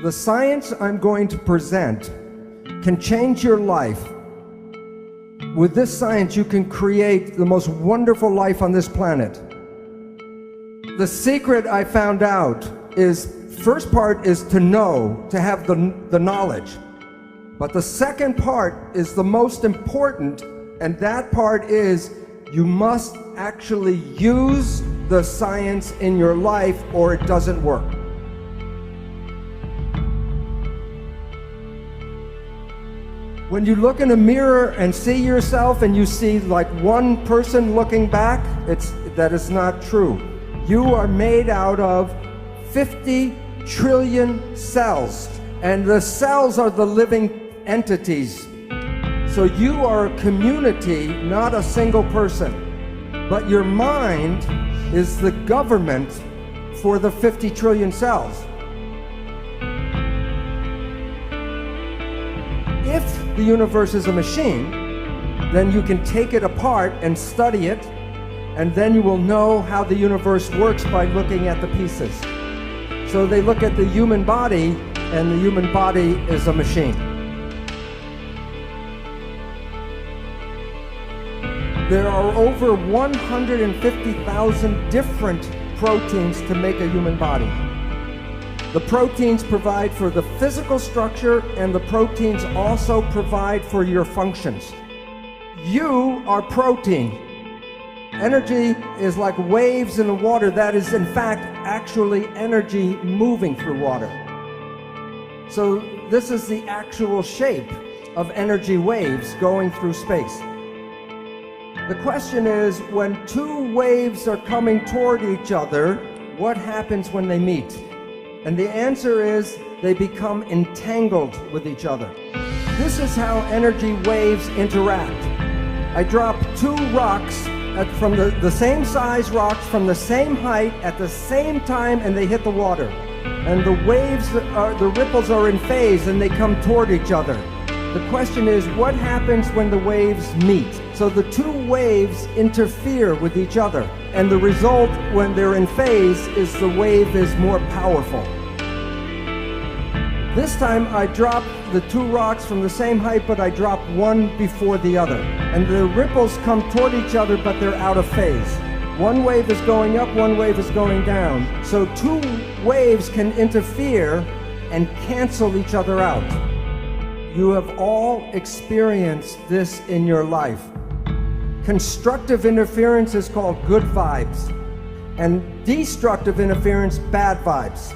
The science I'm going to present can change your life. With this science, you can create the most wonderful life on this planet. The secret I found out is, first part is to know, to have the knowledge. But the second part is the most important, and that part is you must actually use the science in your life or it doesn't work. When you look in a mirror and see yourself and you see like one person looking back, that is not true. You are made out of 50 trillion cells, and the cells are the living entities. So you are a community, not a single person. But your mind is the government for the 50 trillion cells. If the universe is a machine, then you can take it apart and study it, and then you will know how the universe works by looking at the pieces. So they look at the human body, and the human body is a machine. There are over 150,000 different proteins to make a human body. The proteins provide for the physical structure, and the proteins also provide for your functions. You are protein. Energy is like waves in the water. That is, in fact, actually energy moving through water. So this is the actual shape of energy waves going through space. The question is, when two waves are coming toward each other, what happens when they meet? And the answer is, they become entangled with each other. This is how energy waves interact. I drop two rocks from the same size rocks from the same height at the same time, and they hit the water. And the waves, the ripples are in phase, and they come toward each other. The question is, what happens when the waves meet? So the two waves interfere with each other, and the result when they're in phase is the wave is more powerful. This time I drop the two rocks from the same height, but I drop one before the other. And the ripples come toward each other, but they're out of phase. One wave is going up, one wave is going down. So two waves can interfere and cancel each other out. You have all experienced this in your life. Constructive interference is called good vibes, and destructive interference, bad vibes.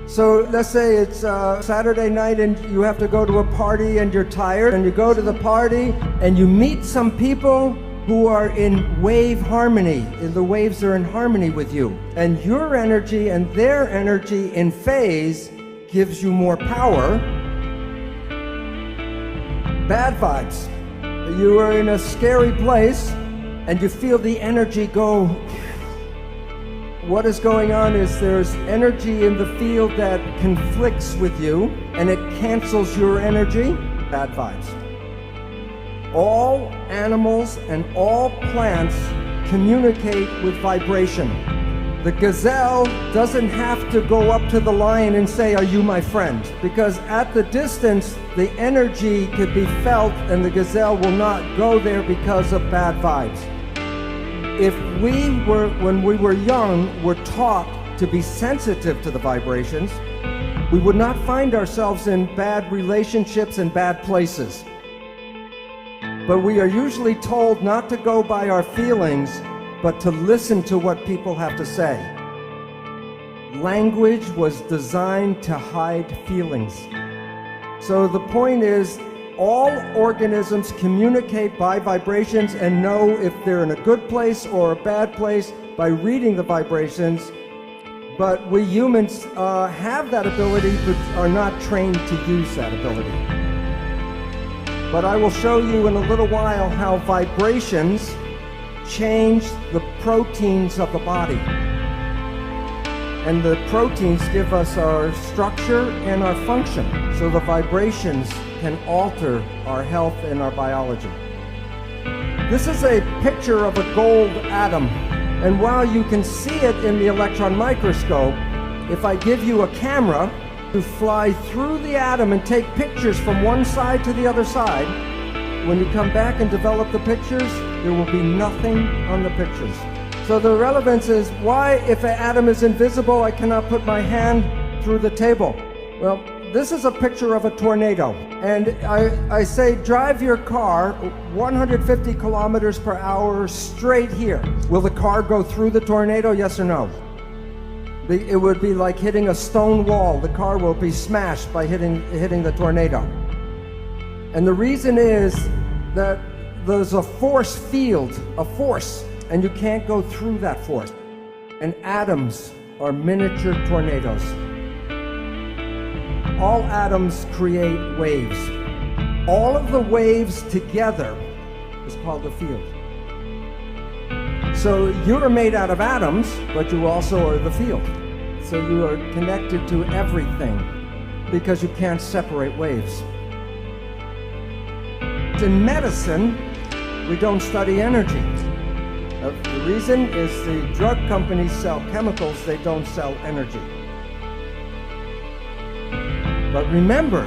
So let's say it's Saturday night and you have to go to a party and you're tired, and you go to the party and you meet some people who are in wave harmony. The waves are in harmony with you, and your energy and their energy in phase gives you more power. Bad vibes. You are in a scary place and you feel the energy go. What is going on is there's energy in the field that conflicts with you, and it cancels your energy. Bad vibes. All animals and all plants communicate with vibration. The gazelle doesn't have to go up to the lion and say, "Are you my friend?" Because at the distance, the energy could be felt, and the gazelle will not go there because of bad vibes. If when we were young, were taught to be sensitive to the vibrations, we would not find ourselves in bad relationships and bad places. But we are usually told not to go by our feelings, but to listen to what people have to say. Language was designed to hide feelings. So the point is, all organisms communicate by vibrations and know if they're in a good place or a bad place by reading the vibrations. But we humans have that ability, but are not trained to use that ability. But I will show you in a little while how vibrations change the proteins of the body. And the proteins give us our structure and our function. So the vibrations can alter our health and our biology. This is a picture of a gold atom. And while you can see it in the electron microscope, if I give you a camera to fly through the atom and take pictures from one side to the other side. When you come back and develop the pictures, there will be nothing on the pictures. So the relevance is, why, if an atom is invisible, I cannot put my hand through the table? Well, this is a picture of a tornado. And I say, drive your car 150 kilometers per hour straight here. Will the car go through the tornado, yes or no? It would be like hitting a stone wall. The car will be smashed by hitting the tornado. And the reason is that there's a force field, a force, and you can't go through that force. And atoms are miniature tornadoes. All atoms create waves. All of the waves together is called the field. So you are made out of atoms, but you also are the field. So you are connected to everything because you can't separate waves. In medicine, we don't study energy. The reason is the drug companies sell chemicals, they don't sell energy. But remember,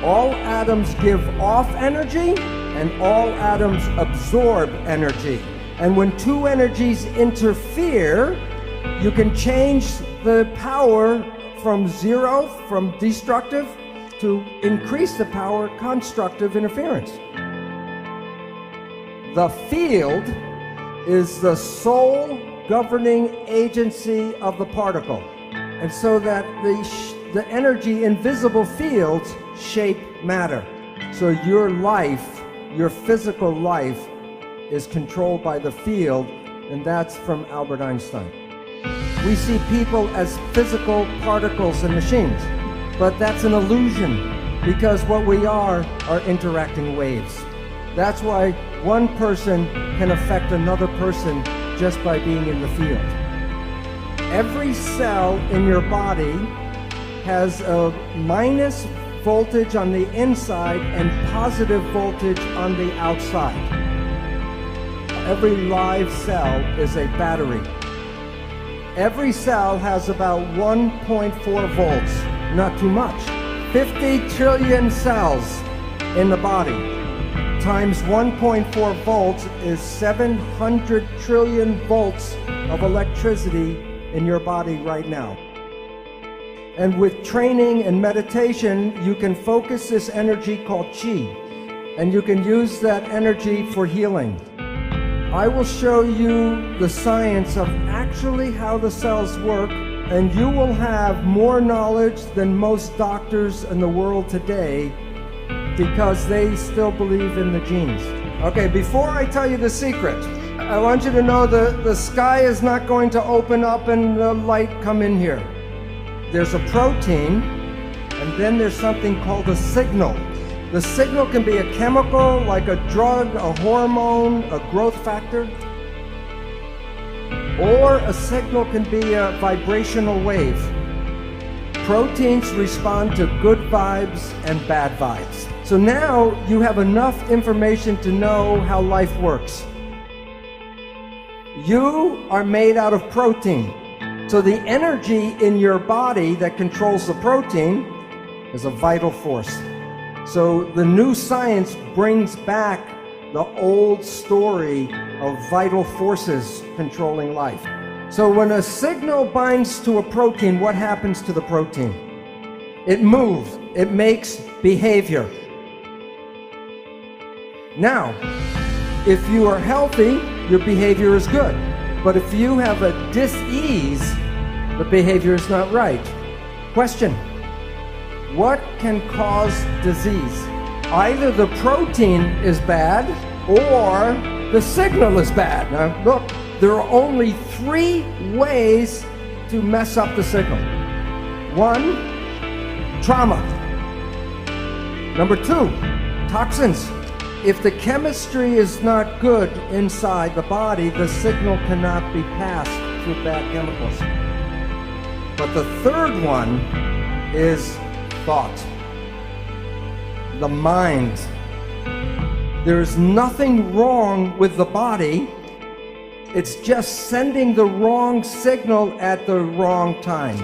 all atoms give off energy and all atoms absorb energy. And when two energies interfere, you can change the power from zero, from destructive, to increase the power, constructive interference. The field is the sole governing agency of the particle. And so that the energy in visible fields shape matter. So your life, your physical life, is controlled by the field, and that's from Albert Einstein. We see people as physical particles and machines, but that's an illusion, because what we are interacting waves. That's why one person can affect another person just by being in the field. Every cell in your body has a minus voltage on the inside and positive voltage on the outside. Every live cell is a battery. Every cell has about 1.4 volts, not too much. 50 trillion cells in the body times 1.4 volts is 700 trillion volts of electricity in your body right now. And with training and meditation, you can focus this energy called Qi, and you can use that energy for healing. I will show you the science of actually how the cells work, and you will have more knowledge than most doctors in the world today because they still believe in the genes. Okay, before I tell you the secret, I want you to know the sky is not going to open up and the light come in here. There's a protein, and then there's something called a signal. The signal can be a chemical, like a drug, a hormone, a growth factor. Or a signal can be a vibrational wave. Proteins respond to good vibes and bad vibes. So now you have enough information to know how life works. You are made out of protein. So the energy in your body that controls the protein is a vital force. So the new science brings back the old story of vital forces controlling life. So when a signal binds to a protein, what happens to the protein? It moves, it makes behavior. Now, if you are healthy, your behavior is good. But if you have a dis-ease, the behavior is not right. Question: what can cause disease? Either the protein is bad or the signal is bad. Now look, there are only 3 ways to mess up the signal. 1, trauma. Number 2, toxins. If the chemistry is not good inside the body, the signal cannot be passed through bad chemicals. But the third one is thought, the mind. There's nothing wrong with the body. It's just sending the wrong signal at the wrong time.